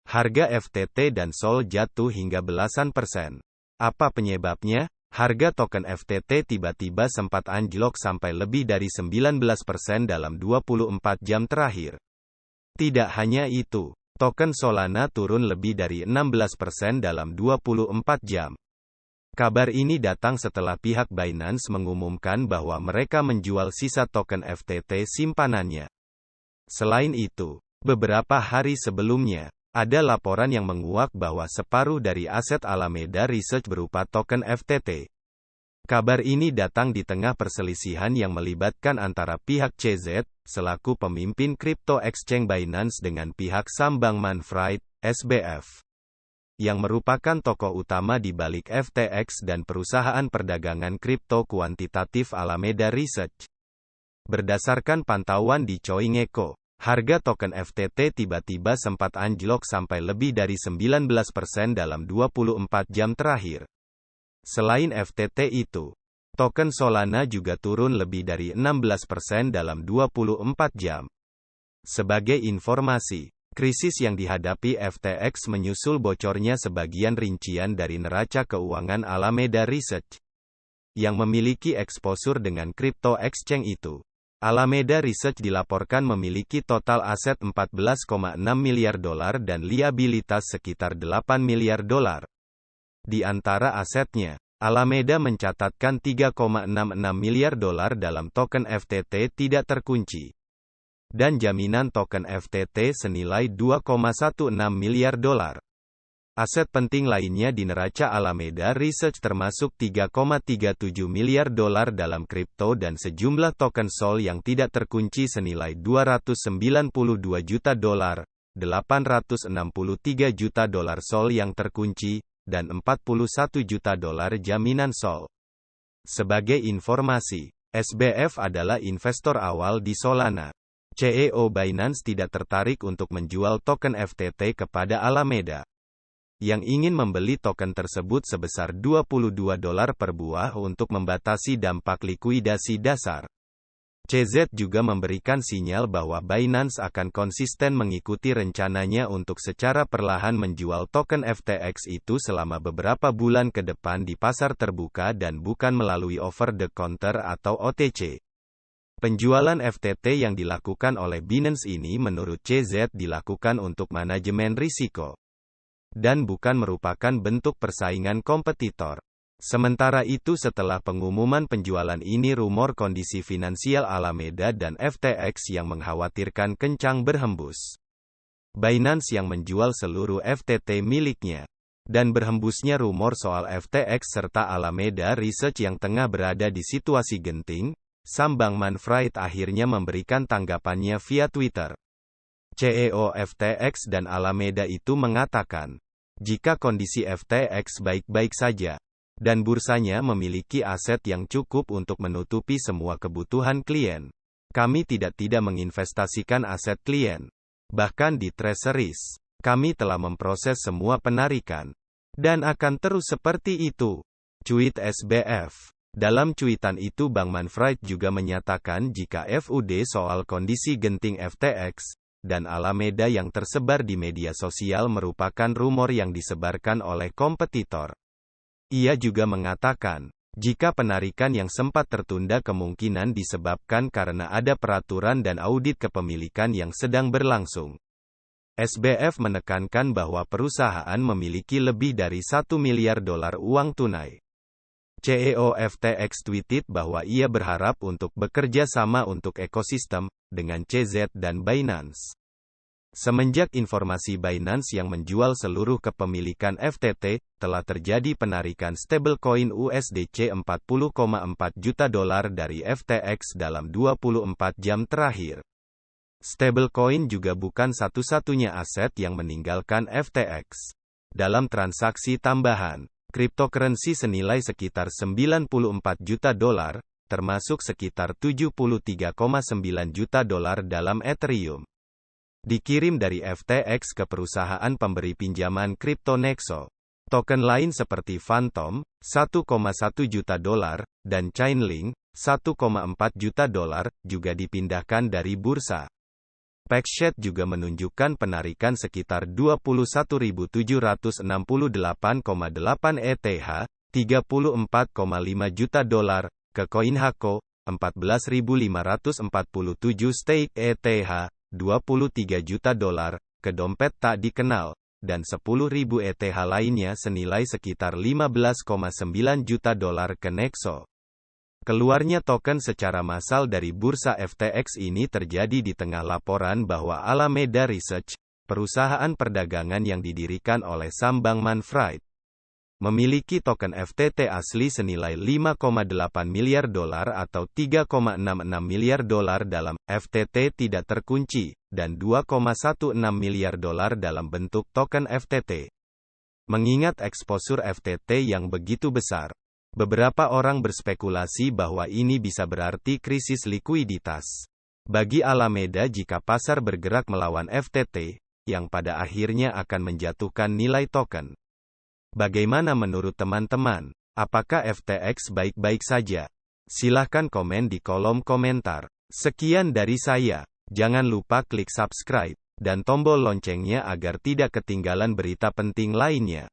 Harga FTT dan SOL jatuh hingga belasan persen. Apa penyebabnya? Harga token FTT tiba-tiba sempat anjlok sampai lebih dari 19% dalam 24 jam terakhir. Tidak hanya itu, token Solana turun lebih dari 16% dalam 24 jam. Kabar ini datang setelah pihak Binance mengumumkan bahwa mereka menjual sisa token FTT simpanannya. Selain itu, beberapa hari sebelumnya, ada laporan yang menguak bahwa separuh dari aset Alameda Research berupa token FTT. Kabar ini datang di tengah perselisihan yang melibatkan antara pihak CZ, selaku pemimpin crypto exchange Binance dengan pihak Sam Bankman-Fried, SBF, yang merupakan tokoh utama di balik FTX dan perusahaan perdagangan kripto kuantitatif Alameda Research. Berdasarkan pantauan di CoinGecko, harga token FTT tiba-tiba sempat anjlok sampai lebih dari 19% dalam 24 jam terakhir. Selain FTT itu, token Solana juga turun lebih dari 16% dalam 24 jam. Sebagai informasi, krisis yang dihadapi FTX menyusul bocornya sebagian rincian dari neraca keuangan Alameda Research, yang memiliki eksposur dengan crypto exchange itu. Alameda Research dilaporkan memiliki total aset 14,6 miliar dolar dan liabilitas sekitar 8 miliar dolar. Di antara asetnya, Alameda mencatatkan 3,66 miliar dolar dalam token FTT tidak terkunci, dan jaminan token FTT senilai 2,16 miliar dolar. Aset penting lainnya di neraca Alameda Research termasuk 3,37 miliar dolar dalam kripto dan sejumlah token SOL yang tidak terkunci senilai 292 juta dolar, 863 juta dolar SOL yang terkunci, dan 41 juta dolar jaminan SOL. Sebagai informasi, SBF adalah investor awal di Solana. CEO Binance tidak tertarik untuk menjual token FTT kepada Alameda, yang ingin membeli token tersebut sebesar 22 dolar per buah untuk membatasi dampak likuidasi dasar. CZ juga memberikan sinyal bahwa Binance akan konsisten mengikuti rencananya untuk secara perlahan menjual token FTX itu selama beberapa bulan ke depan di pasar terbuka dan bukan melalui over the counter atau OTC. Penjualan FTT yang dilakukan oleh Binance ini menurut CZ dilakukan untuk manajemen risiko, dan bukan merupakan bentuk persaingan kompetitor. Sementara itu setelah pengumuman penjualan ini rumor kondisi finansial Alameda dan FTX yang mengkhawatirkan kencang berhembus. Binance yang menjual seluruh FTT miliknya, dan berhembusnya rumor soal FTX serta Alameda Research yang tengah berada di situasi genting, Sam Bankman-Fried akhirnya memberikan tanggapannya via Twitter. CEO FTX dan Alameda itu mengatakan, jika kondisi FTX baik-baik saja, dan bursanya memiliki aset yang cukup untuk menutupi semua kebutuhan klien, kami tidak menginvestasikan aset klien. Bahkan di treasuries, kami telah memproses semua penarikan, dan akan terus seperti itu. Cuit SBF. Dalam cuitan itu Bankman-Fried juga menyatakan jika FUD soal kondisi genting FTX dan Alameda yang tersebar di media sosial merupakan rumor yang disebarkan oleh kompetitor. Ia juga mengatakan, jika penarikan yang sempat tertunda kemungkinan disebabkan karena ada peraturan dan audit kepemilikan yang sedang berlangsung. SBF menekankan bahwa perusahaan memiliki lebih dari 1 miliar dolar uang tunai. CEO FTX tweeted bahwa ia berharap untuk bekerja sama untuk ekosistem, dengan CZ dan Binance. Semenjak informasi Binance yang menjual seluruh kepemilikan FTT, telah terjadi penarikan stablecoin USDC 40,4 juta dolar dari FTX dalam 24 jam terakhir. Stablecoin juga bukan satu-satunya aset yang meninggalkan FTX. Dalam transaksi tambahan, cryptocurrency senilai sekitar 94 juta dolar, termasuk sekitar 73,9 juta dolar dalam Ethereum, dikirim dari FTX ke perusahaan pemberi pinjaman kripto Nexo. Token lain seperti Phantom, 1,1 juta dolar, dan Chainlink, 1,4 juta dolar, juga dipindahkan dari bursa. PaxShed juga menunjukkan penarikan sekitar 21.768,8 ETH, 34,5 juta dolar, ke CoinHako, 14.547 stake ETH, 23 juta dolar, ke dompet tak dikenal, dan 10.000 ETH lainnya senilai sekitar 15,9 juta dolar ke Nexo. Keluarnya token secara massal dari bursa FTX ini terjadi di tengah laporan bahwa Alameda Research, perusahaan perdagangan yang didirikan oleh Sam Bankman-Fried, memiliki token FTT asli senilai 5,8 miliar dolar atau 3,66 miliar dolar dalam FTT tidak terkunci, dan 2,16 miliar dolar dalam bentuk token FTT. Mengingat eksposur FTT yang begitu besar, beberapa orang berspekulasi bahwa ini bisa berarti krisis likuiditas bagi Alameda jika pasar bergerak melawan FTT, yang pada akhirnya akan menjatuhkan nilai token. Bagaimana menurut teman-teman? Apakah FTX baik-baik saja? Silahkan komen di kolom komentar. Sekian dari saya. Jangan lupa klik subscribe dan tombol loncengnya agar tidak ketinggalan berita penting lainnya.